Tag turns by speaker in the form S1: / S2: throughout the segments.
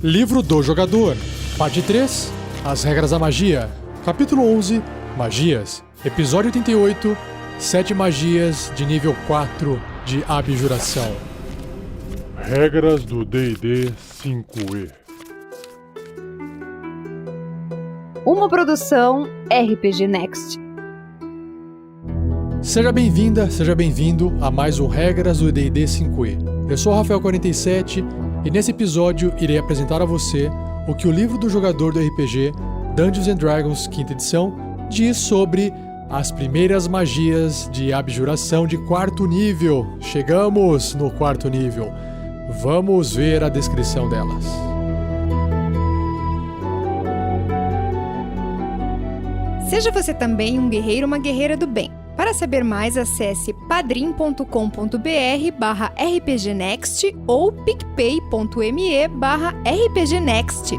S1: Livro do Jogador, Parte 3, As Regras da Magia, Capítulo 11, Magias, Episódio 88, 7 Magias de nível 4 de Abjuração.
S2: Regras do D&D 5e.
S3: Uma produção RPG Next.
S1: Seja bem-vinda, seja bem-vindo a mais um Regras do D&D 5e. Eu sou o Rafael47 e nesse episódio irei apresentar a você o que o livro do jogador do RPG Dungeons & Dragons 5ª edição diz sobre as primeiras magias de abjuração de 4º nível. Chegamos no 4º nível. Vamos ver a descrição delas.
S4: Seja você também um guerreiro ou uma guerreira do bem. Para saber mais, acesse padrim.com.br/rpgnext ou picpay.me/rpgnext.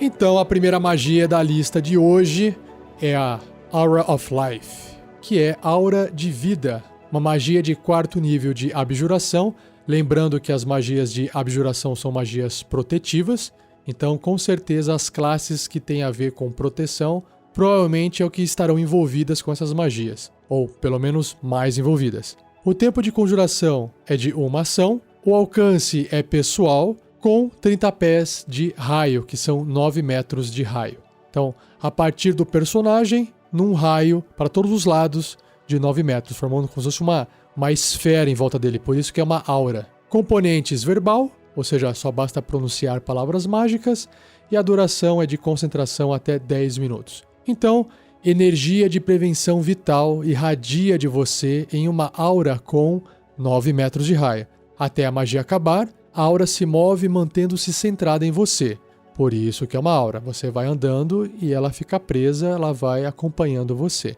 S1: Então, a primeira magia da lista de hoje é a Aura of Life, que é Aura de Vida, uma magia de 4º nível de abjuração. Lembrando que as magias de abjuração são magias protetivas, então com certeza as classes que têm a ver com proteção provavelmente é o que estarão envolvidas com essas magias, ou pelo menos mais envolvidas. O tempo de conjuração é de uma ação, o alcance é pessoal, com 30 pés de raio, que são 9 metros de raio. Então, a partir do personagem, num raio para todos os lados de 9 metros, formando como se fosse uma esfera em volta dele, por isso que é uma aura. Componentes verbal, ou seja, só basta pronunciar palavras mágicas, e a duração é de concentração até 10 minutos. Então, energia de prevenção vital irradia de você em uma aura com 9 metros de raio. Até a magia acabar, a aura se move mantendo-se centrada em você. Por isso que é uma aura. Você vai andando e ela fica presa, ela vai acompanhando você.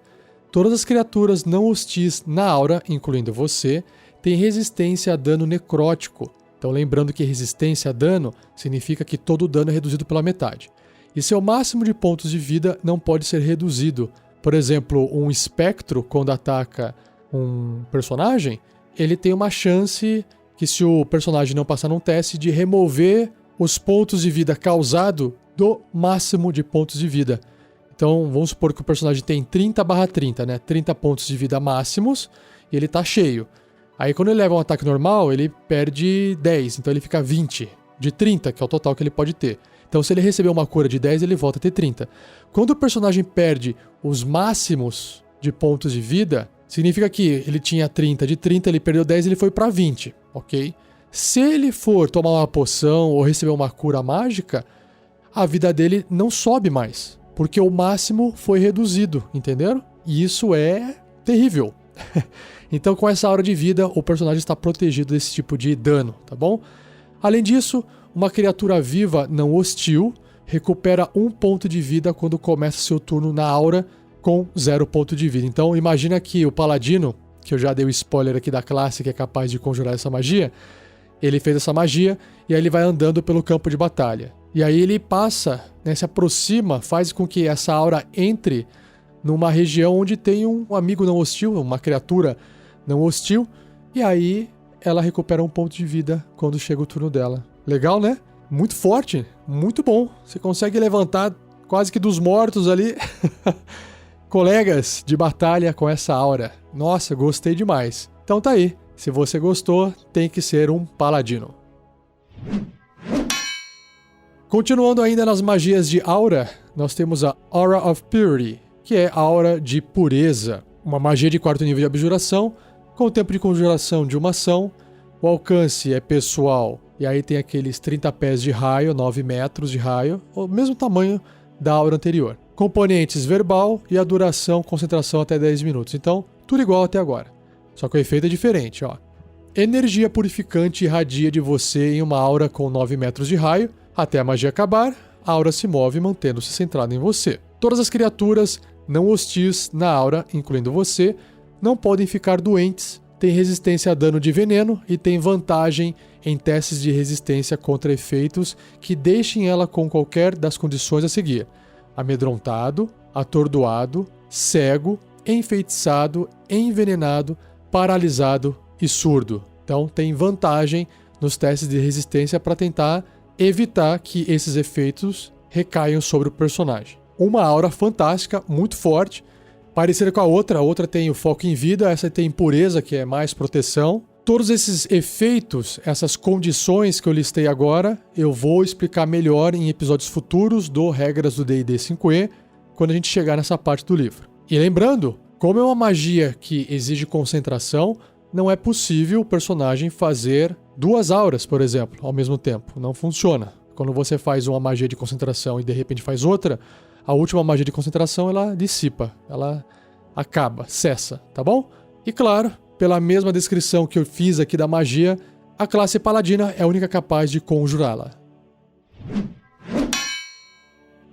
S1: Todas as criaturas não hostis na aura, incluindo você, têm resistência a dano necrótico. Então lembrando que resistência a dano significa que todo o dano é reduzido pela metade. E seu máximo de pontos de vida não pode ser reduzido. Por exemplo, um espectro, quando ataca um personagem, ele tem uma chance que, se o personagem não passar num teste, de remover os pontos de vida causado do máximo de pontos de vida. Então, vamos supor que o personagem tem 30/30, né? 30 pontos de vida máximos e ele tá cheio. Aí, quando ele leva um ataque normal, ele perde 10, então ele fica 20 de 30, que é o total que ele pode ter. Então, se ele receber uma cura de 10, ele volta a ter 30. Quando o personagem perde os máximos de pontos de vida, significa que ele tinha 30, de 30 ele perdeu 10 e ele foi para 20, ok? Se ele for tomar uma poção ou receber uma cura mágica, a vida dele não sobe mais, porque o máximo foi reduzido, entenderam? E isso é terrível. Então, com essa aura de vida, o personagem está protegido desse tipo de dano, tá bom? Além disso, uma criatura viva não hostil recupera 1 ponto de vida quando começa seu turno na aura com 0 ponto de vida. Então, imagina que o paladino, que eu já dei o spoiler aqui da classe que é capaz de conjurar essa magia, ele fez essa magia e aí ele vai andando pelo campo de batalha. E aí ele passa, né, se aproxima, faz com que essa aura entre numa região onde tem um amigo não hostil, uma criatura não hostil, e aí ela recupera 1 ponto de vida quando chega o turno dela. Legal, né? Muito forte, muito bom. Você consegue levantar quase que dos mortos ali colegas de batalha com essa aura. Nossa, gostei demais. Então tá aí. Se você gostou, tem que ser um paladino. Continuando ainda nas magias de aura, nós temos a Aura of Purity, que é a aura de pureza. Uma magia de 4º nível de abjuração, com o tempo de conjuração de uma ação. O alcance é pessoal, e aí tem aqueles 30 pés de raio, 9 metros de raio, o mesmo tamanho da aura anterior. Componentes verbal e a duração, concentração até 10 minutos. Então, tudo igual até agora. Só que o efeito é diferente, ó. Energia purificante irradia de você em uma aura com 9 metros de raio. Até a magia acabar, a aura se move mantendo-se centrada em você. Todas as criaturas não hostis na aura, incluindo você, não podem ficar doentes, tem resistência a dano de veneno e tem vantagem em testes de resistência contra efeitos que deixem ela com qualquer das condições a seguir: amedrontado, atordoado, cego, enfeitiçado, envenenado, paralisado e surdo. Então tem vantagem nos testes de resistência para tentar evitar que esses efeitos recaiam sobre o personagem. Uma aura fantástica, muito forte, parecida com a outra tem o foco em vida, essa tem pureza, que é mais proteção. Todos esses efeitos, essas condições que eu listei agora, eu vou explicar melhor em episódios futuros do Regras do D&D 5e, quando a gente chegar nessa parte do livro. E lembrando, como é uma magia que exige concentração, não é possível o personagem fazer 2 auras, por exemplo, ao mesmo tempo. Não funciona. Quando você faz uma magia de concentração e de repente faz outra, a última magia de concentração ela dissipa, ela acaba, cessa, tá bom? E claro, pela mesma descrição que eu fiz aqui da magia, a classe paladina é a única capaz de conjurá-la.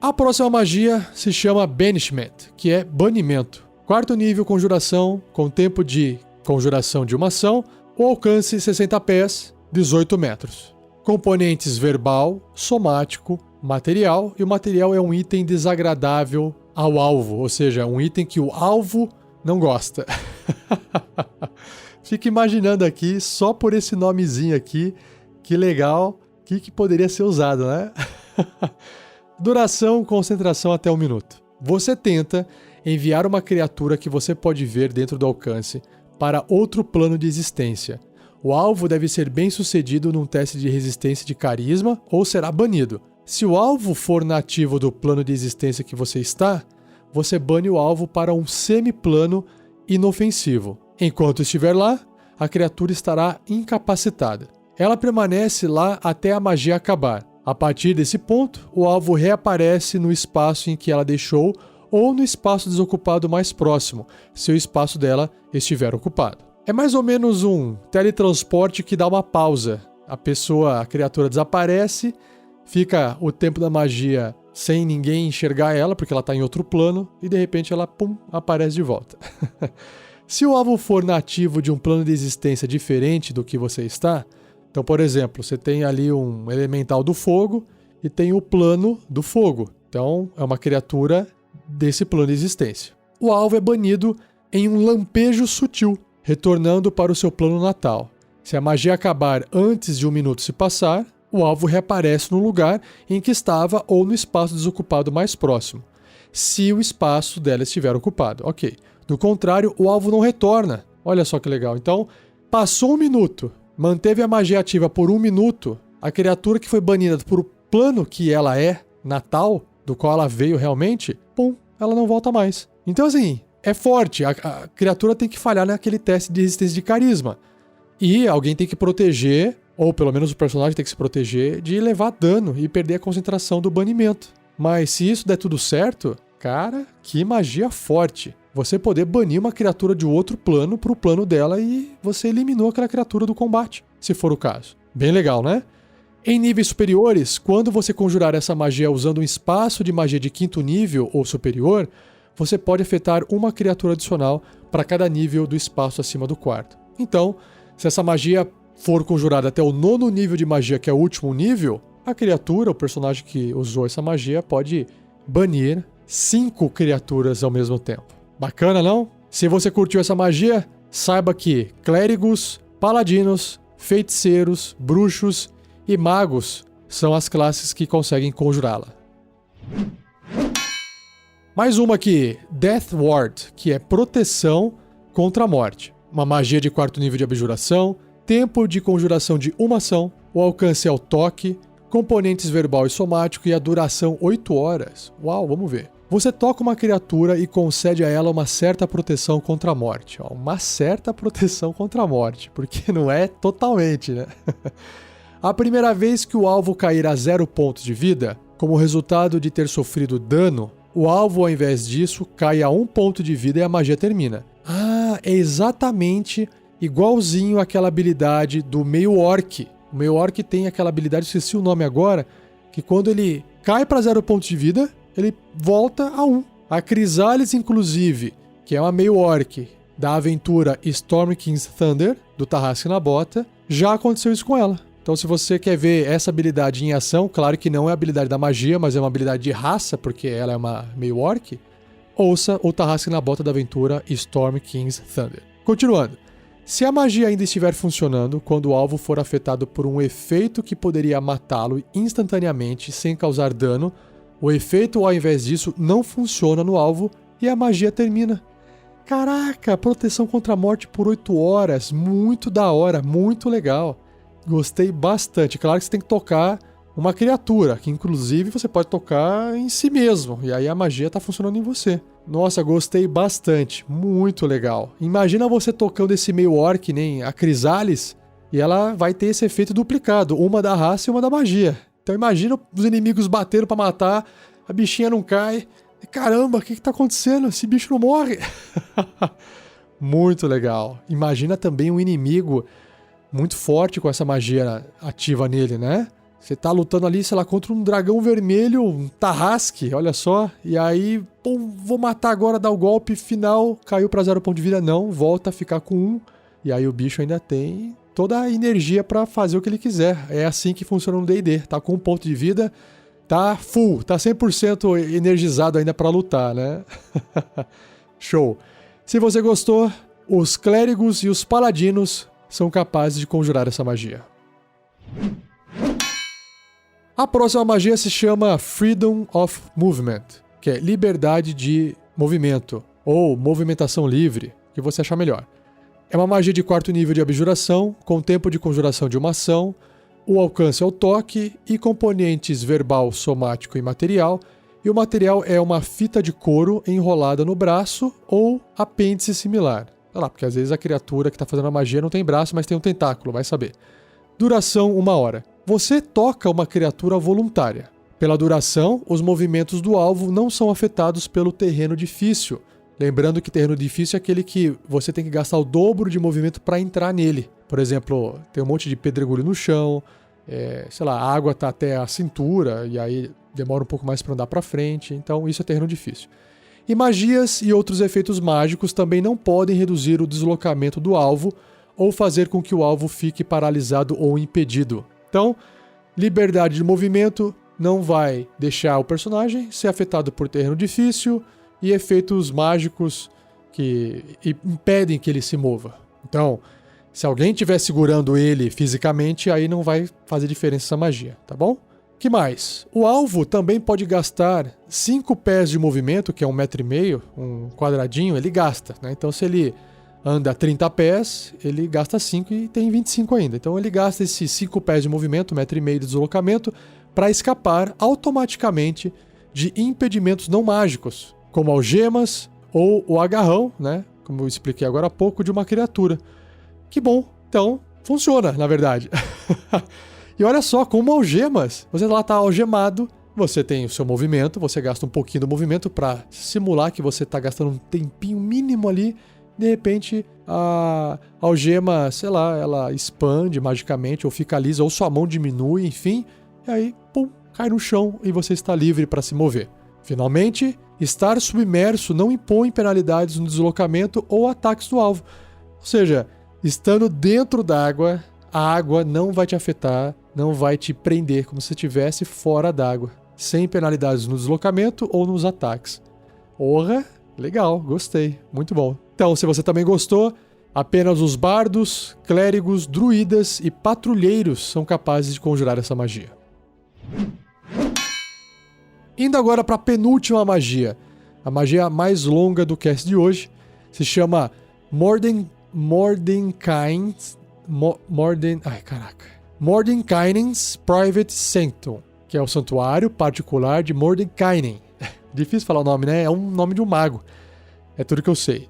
S1: A próxima magia se chama Banishment, que é banimento. 4º nível conjuração, com tempo de conjuração de uma ação, o alcance 60 pés, 18 metros. Componentes verbal, somático, material, e o material é um item desagradável ao alvo, ou seja, um item que o alvo não gosta. Fico imaginando aqui, só por esse nomezinho aqui, que legal, que poderia ser usado, né? Duração, concentração até 1 minuto. Você tenta enviar uma criatura que você pode ver dentro do alcance para outro plano de existência. O alvo deve ser bem sucedido num teste de resistência de carisma ou será banido. Se o alvo for nativo do plano de existência que você está, você bane o alvo para um semiplano inofensivo. Enquanto estiver lá, a criatura estará incapacitada. Ela permanece lá até a magia acabar. A partir desse ponto, o alvo reaparece no espaço em que ela deixou ou no espaço desocupado mais próximo, se o espaço dela estiver ocupado. É mais ou menos um teletransporte que dá uma pausa. A criatura desaparece, fica o tempo da magia sem ninguém enxergar ela, porque ela está em outro plano, e de repente ela, aparece de volta. Se o alvo for nativo de um plano de existência diferente do que você está, então, por exemplo, você tem ali um elemental do fogo e tem o plano do fogo. Então, é uma criatura desse plano de existência. O alvo é banido em um lampejo sutil, retornando para o seu plano natal. Se a magia acabar antes de 1 minuto se passar, o alvo reaparece no lugar em que estava ou no espaço desocupado mais próximo, se o espaço dela estiver ocupado. Ok. Do contrário, o alvo não retorna. Olha só que legal. Então, passou 1 minuto, manteve a magia ativa por 1 minuto, a criatura que foi banida por o plano que ela é, natal, do qual ela veio realmente, ela não volta mais. Então, assim, é forte. A criatura tem que falhar naquele teste de resistência de carisma. E alguém tem que proteger, ou pelo menos o personagem tem que se proteger, de levar dano e perder a concentração do banimento. Mas se isso der tudo certo, cara, que magia forte. Você poder banir uma criatura de outro plano pro plano dela e você eliminou aquela criatura do combate, se for o caso. Bem legal, né? Em níveis superiores, quando você conjurar essa magia usando um espaço de magia de 5º nível ou superior, você pode afetar uma criatura adicional para cada nível do espaço acima do 4º. Então, se essa magia for conjurada até o 9º nível de magia, que é o último nível, a criatura, o personagem que usou essa magia, pode banir 5 criaturas ao mesmo tempo. Bacana, não? Se você curtiu essa magia, saiba que clérigos, paladinos, feiticeiros, bruxos e magos são as classes que conseguem conjurá-la. Mais uma aqui, Death Ward, que é proteção contra a morte. Uma magia de 4º nível de abjuração, tempo de conjuração de 1 ação, o alcance é o toque, componentes verbal e somático e a duração 8 horas. Uau, vamos ver. Você toca uma criatura e concede a ela uma certa proteção contra a morte. Uma certa proteção contra a morte, porque não é totalmente, né? A primeira vez que o alvo cair a 0 pontos de vida, como resultado de ter sofrido dano, o alvo, ao invés disso, cai a 1 ponto de vida e a magia termina. Ah, é exatamente igualzinho àquela habilidade do meio-orc. O meio-orc tem aquela habilidade, esqueci o nome agora, que quando ele cai para 0 pontos de vida, ele volta a 1. A Crisalis, inclusive, que é uma meio-orc, da aventura Storm King's Thunder, do Tarrasque na Bota, já aconteceu isso com ela. Então, se você quer ver essa habilidade em ação, claro que não é a habilidade da magia, mas é uma habilidade de raça, porque ela é uma meio orc, ouça o Tarrasque na Bota da aventura Storm King's Thunder. Continuando. Se a magia ainda estiver funcionando quando o alvo for afetado por um efeito que poderia matá-lo instantaneamente sem causar dano, o efeito, ao invés disso, não funciona no alvo e a magia termina. Caraca, proteção contra a morte por 8 horas. Muito da hora, muito legal. Gostei bastante. Claro que você tem que tocar uma criatura, que inclusive você pode tocar em si mesmo, e aí a magia tá funcionando em você. Nossa, gostei bastante. Muito legal. Imagina você tocando esse meio orc, nem a Crysalis, e ela vai ter esse efeito duplicado, uma da raça e uma da magia. Então imagina os inimigos batendo pra matar, a bichinha não cai. Caramba, o que tá acontecendo? Esse bicho não morre. Muito legal. Imagina também um inimigo muito forte com essa magia ativa nele, né? Você tá lutando ali, sei lá, contra um dragão vermelho, um Tarrasque, olha só. E aí, pô, vou matar agora, dar o golpe final, caiu pra 0 ponto de vida. Não, volta a ficar com 1. E aí o bicho ainda tem toda a energia pra fazer o que ele quiser. É assim que funciona no D&D. Tá com 1 ponto de vida, tá full, tá 100% energizado ainda pra lutar, né? Show. Se você gostou, os clérigos e os paladinos são capazes de conjurar essa magia. A próxima magia se chama Freedom of Movement, que é liberdade de movimento, ou movimentação livre, o que você achar melhor. É uma magia de 4º nível de abjuração, com tempo de conjuração de uma ação, o alcance é o toque e componentes verbal, somático e material, e o material é uma fita de couro enrolada no braço ou apêndice similar. Olha lá, porque às vezes a criatura que está fazendo a magia não tem braço, mas tem um tentáculo, vai saber. Duração 1 hora. Você toca uma criatura voluntária. Pela duração, os movimentos do alvo não são afetados pelo terreno difícil. Lembrando que terreno difícil é aquele que você tem que gastar o dobro de movimento para entrar nele. Por exemplo, tem um monte de pedregulho no chão, sei lá, a água está até a cintura e aí demora um pouco mais para andar para frente. Então isso é terreno difícil. E magias e outros efeitos mágicos também não podem reduzir o deslocamento do alvo ou fazer com que o alvo fique paralisado ou impedido. Então, liberdade de movimento não vai deixar o personagem ser afetado por terreno difícil e efeitos mágicos que impedem que ele se mova. Então, se alguém estiver segurando ele fisicamente, aí não vai fazer diferença essa magia, tá bom? Que mais? O alvo também pode gastar 5 pés de movimento, que é 1,5 metro, um quadradinho, ele gasta, né? Então, se ele anda 30 pés, ele gasta 5 e tem 25 ainda. Então ele gasta esses 5 pés de movimento, 1,5 metro de deslocamento, para escapar automaticamente de impedimentos não mágicos, como algemas ou o agarrão, né? Como eu expliquei agora há pouco, de uma criatura. Que bom, então funciona, na verdade. E olha só, como algemas, você lá está algemado, você tem o seu movimento, você gasta um pouquinho do movimento para simular que você está gastando um tempinho mínimo ali. De repente, a algema, sei lá, ela expande magicamente, ou fica lisa, ou sua mão diminui, enfim. E aí, pum, cai no chão e você está livre para se mover. Finalmente, estar submerso não impõe penalidades no deslocamento ou ataques do alvo. Ou seja, estando dentro d'água, a água não vai te afetar, não vai te prender como se estivesse fora d'água, sem penalidades no deslocamento ou nos ataques. Porra, legal, gostei, muito bom. Então, se você também gostou, apenas os bardos, clérigos, druidas e patrulheiros são capazes de conjurar essa magia. Indo agora para a penúltima magia, a magia mais longa do cast de hoje, se chama Mordenkainen's Private Sanctum, que é o santuário particular de Mordenkainen. Difícil falar o nome, né? É um nome de um mago. É tudo que eu sei.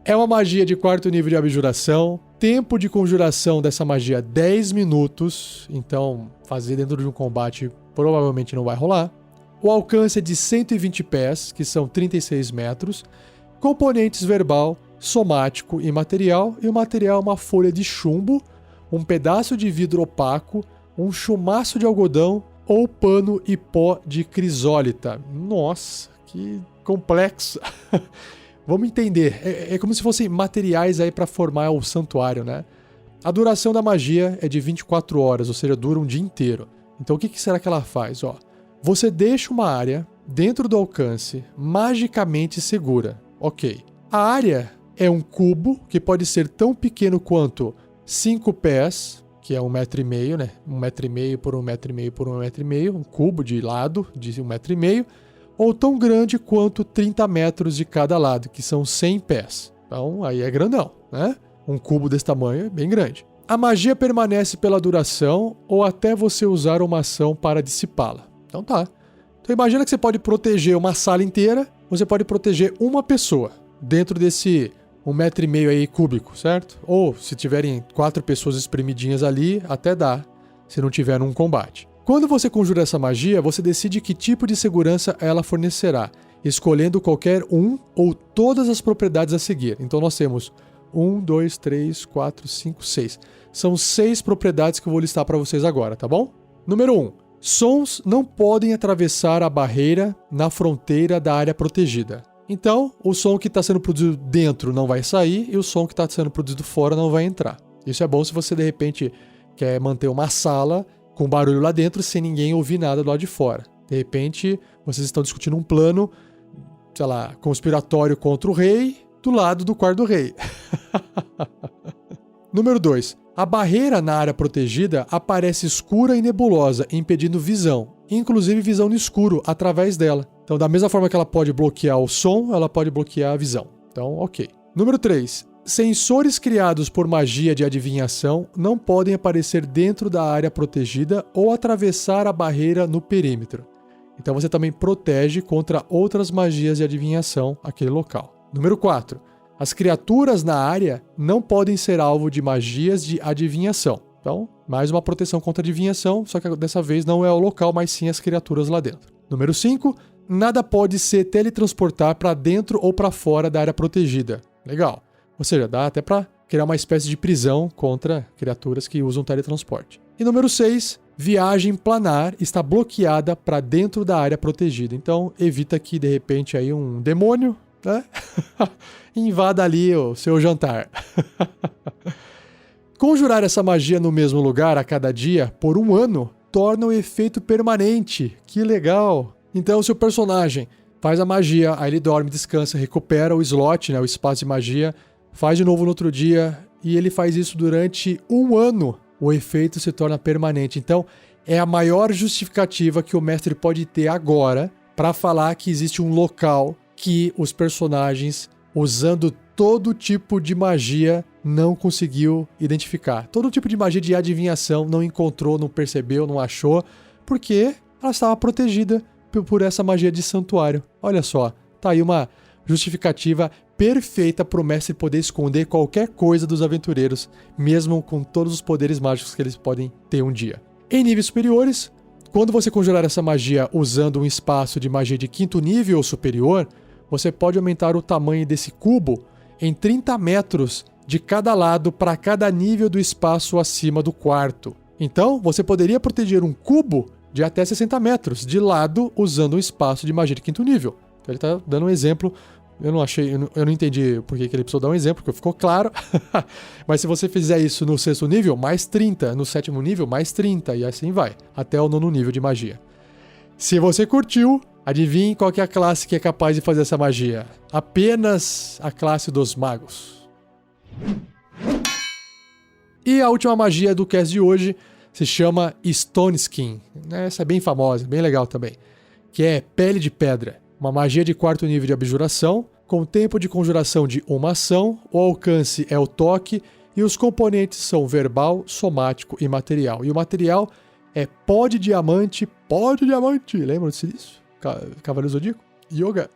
S1: É uma magia de 4º nível de abjuração. Tempo de conjuração dessa magia 10 minutos. Então, fazer dentro de um combate provavelmente não vai rolar. O alcance é de 120 pés, que são 36 metros. Componentes verbal, somático e material. E o material é uma folha de chumbo, um pedaço de vidro opaco, um chumaço de algodão ou pano e pó de crisólita. Nossa, que complexo. Vamos entender. É como se fossem materiais aí para formar o santuário, né? A duração da magia é de 24 horas, ou seja, dura um dia inteiro. Então o que será que ela faz? Ó, você deixa uma área dentro do alcance magicamente segura. Ok. A área é um cubo que pode ser tão pequeno quanto 5 pés, que é 1,5 m, né? 1,5 m por 1,5 m por 1,5 m, um cubo de lado de 1,5 m, ou tão grande quanto 30 metros de cada lado, que são 100 pés. Então aí é grandão, né? Um cubo desse tamanho é bem grande. A magia permanece pela duração ou até você usar uma ação para dissipá-la. Então tá. Então imagina que você pode proteger uma sala inteira, você pode proteger uma pessoa dentro desse 1,5 m aí cúbico, certo? Ou se tiverem 4 pessoas espremidinhas ali, até dá, se não tiver num combate. Quando você conjura essa magia, você decide que tipo de segurança ela fornecerá, escolhendo qualquer um ou todas as propriedades a seguir. Então nós temos 1, 2, 3, 4, 5, 6. São 6 propriedades que eu vou listar para vocês agora, tá bom? Número 1. Sons não podem atravessar a barreira na fronteira da área protegida. Então, o som que está sendo produzido dentro não vai sair e o som que está sendo produzido fora não vai entrar. Isso é bom se você, de repente, quer manter uma sala com barulho lá dentro sem ninguém ouvir nada do lado de fora. De repente, vocês estão discutindo um plano, sei lá, conspiratório contra o rei do lado do quarto do rei. Número 2. A barreira na área protegida aparece escura e nebulosa, impedindo visão, inclusive visão no escuro, através dela. Então, da mesma forma que ela pode bloquear o som, ela pode bloquear a visão. Então, ok. Número 3. Sensores criados por magia de adivinhação não podem aparecer dentro da área protegida ou atravessar a barreira no perímetro. Então, você também protege contra outras magias de adivinhação aquele local. Número 4. As criaturas na área não podem ser alvo de magias de adivinhação. Então, mais uma proteção contra adivinhação, só que dessa vez não é o local, mas sim as criaturas lá dentro. Número 5. Nada pode se teletransportar para dentro ou para fora da área protegida. Legal. Ou seja, dá até para criar uma espécie de prisão contra criaturas que usam teletransporte. E número 6. Viagem planar está bloqueada para dentro da área protegida. Então, evita que, de repente, aí um demônio, né? invada ali o seu jantar. Conjurar essa magia no mesmo lugar a cada dia por 1 ano torna o efeito permanente. Que legal! Então, se o personagem faz a magia, aí ele dorme, descansa, recupera o slot, né, o espaço de magia, faz de novo no outro dia e ele faz isso durante 1 ano, o efeito se torna permanente. Então, é a maior justificativa que o mestre pode ter agora para falar que existe um local que os personagens, usando todo tipo de magia, não conseguiu identificar. Todo tipo de magia de adivinhação não encontrou, não percebeu, não achou, porque ela estava protegida por essa magia de santuário. Olha só, tá aí uma justificativa perfeita para o mestre poder esconder qualquer coisa dos aventureiros, mesmo com todos os poderes mágicos que eles podem ter um dia. Em níveis superiores, quando você conjurar essa magia usando um espaço de magia de 5º nível ou superior, você pode aumentar o tamanho desse cubo em 30 metros de cada lado para cada nível do espaço acima do quarto. Então, você poderia proteger um cubo de até 60 metros de lado usando um espaço de magia de 5º nível. Então, ele está dando um exemplo. Eu não entendi por que ele precisou dar um exemplo, porque ficou claro. Mas se você fizer isso no 6º nível, mais 30. No 7º nível, mais 30. E assim vai, até o 9º nível de magia. Se você curtiu, adivinhe qual que é a classe que é capaz de fazer essa magia. Apenas a classe dos magos. E a última magia do cast de hoje se chama Stone Skin. Essa é bem famosa, bem legal também. Que é Pele de Pedra. Uma magia de 4º nível de abjuração, com tempo de conjuração de 1 ação, o alcance é o toque e os componentes são verbal, somático e material. E o material é pó de diamante, lembram-se disso? Cavaleiro Zodíaco? Yoga.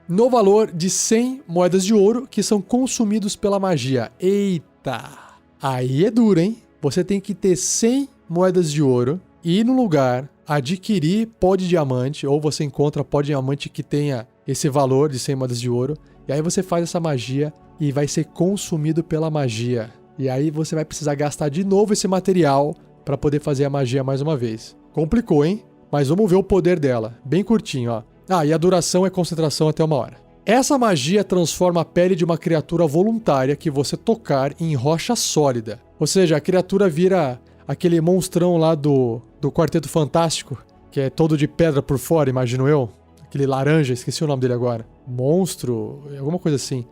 S1: No valor de 100 moedas de ouro que são consumidos pela magia. Eita! Aí é duro, hein? Você tem que ter 100 moedas de ouro e ir no lugar adquirir pó de diamante, ou você encontra pó de diamante que tenha esse valor de 100 moedas de ouro, e aí você faz essa magia e vai ser consumido pela magia. E aí você vai precisar gastar de novo esse material para poder fazer a magia mais uma vez. Complicou, hein? Mas vamos ver o poder dela. Bem curtinho, ó. Ah, e a duração é concentração até 1 hora. Essa magia transforma a pele de uma criatura voluntária que você tocar em rocha sólida. Ou seja, a criatura vira aquele monstrão lá do Quarteto Fantástico, que é todo de pedra por fora, imagino eu. Aquele laranja, esqueci o nome dele agora. Monstro, alguma coisa assim.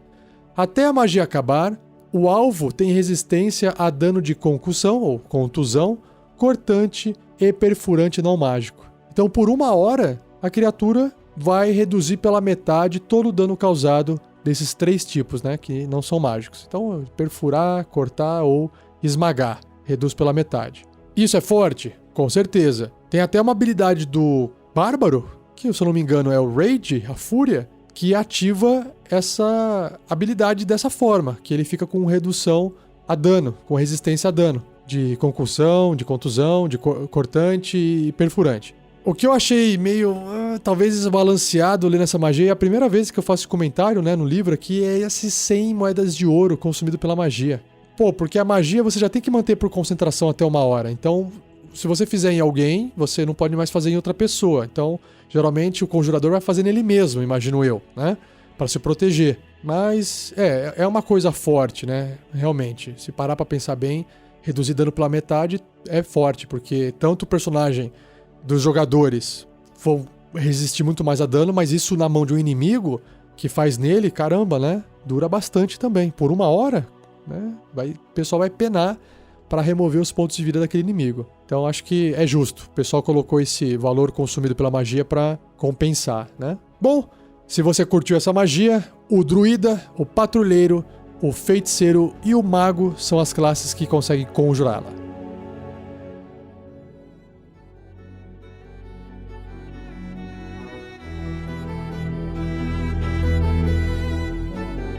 S1: Até a magia acabar, o alvo tem resistência a dano de concussão ou contusão, cortante e perfurante não mágico. Então, por 1 hora, a criatura vai reduzir pela metade todo o dano causado desses 3 tipos, né, que não são mágicos. Então, perfurar, cortar ou esmagar, reduz pela metade. Isso é forte? Com certeza. Tem até uma habilidade do Bárbaro, que, se eu não me engano, é o Rage, a Fúria, que ativa essa habilidade dessa forma, que ele fica com redução a dano, com resistência a dano, de concussão, de contusão, de cortante e perfurante. O que eu achei meio, talvez desbalanceado ali nessa magia, é a primeira vez que eu faço esse comentário, né, no livro aqui, é esses 100 moedas de ouro consumido pela magia. Pô, porque a magia você já tem que manter por concentração até 1 hora, então se você fizer em alguém, você não pode mais fazer em outra pessoa. Então, geralmente o conjurador vai fazer nele mesmo, imagino eu, né, para se proteger. Mas é uma coisa forte, né, realmente. Se parar pra pensar bem, reduzir dano pela metade é forte, porque tanto o personagem dos jogadores vão resistir muito mais a dano, mas isso na mão de um inimigo que faz nele, caramba, né? Dura bastante também. Por 1 hora, né? O pessoal vai penar para remover os pontos de vida daquele inimigo. Então acho que é justo. O pessoal colocou esse valor consumido pela magia para compensar, né? Bom, se você curtiu essa magia, o druida, o patrulheiro, o feiticeiro e o mago são as classes que conseguem conjurá-la.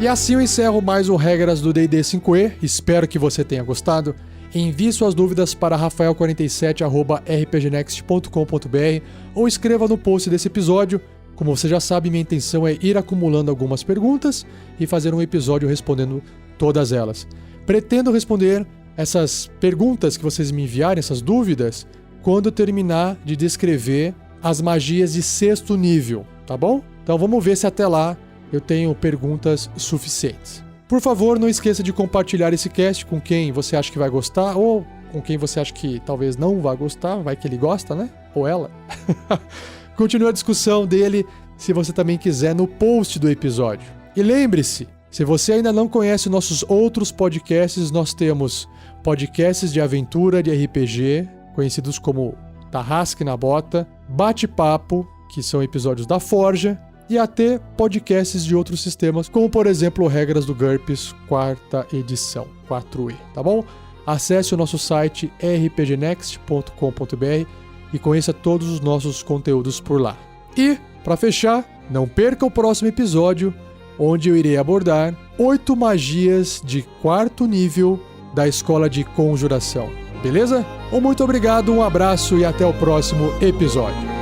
S1: E assim eu encerro mais um Regras do D&D 5e, espero que você tenha gostado. Envie suas dúvidas para rafael47@rpgnext.com.br ou escreva no post desse episódio. Como você já sabe, minha intenção é ir acumulando algumas perguntas e fazer um episódio respondendo todas elas. Pretendo responder essas perguntas que vocês me enviarem, essas dúvidas, quando eu terminar de descrever as magias de 6º nível, tá bom? Então vamos ver se até lá eu tenho perguntas suficientes. Por favor, não esqueça de compartilhar esse cast com quem você acha que vai gostar ou com quem você acha que talvez não vai gostar, vai que ele gosta, né? Ou ela. Continue a discussão dele, se você também quiser, no post do episódio. E lembre-se, se você ainda não conhece nossos outros podcasts, nós temos podcasts de aventura de RPG, conhecidos como Tarrasque na Bota, Bate-Papo, que são episódios da Forja, e até podcasts de outros sistemas, como por exemplo Regras do GURPS, 4ª edição, 4e, tá bom? Acesse o nosso site rpgnext.com.br e conheça todos os nossos conteúdos por lá. E, para fechar, não perca o próximo episódio, onde eu irei abordar 8 magias de 4º nível da Escola de Conjuração. Beleza? Muito obrigado, um abraço e até o próximo episódio.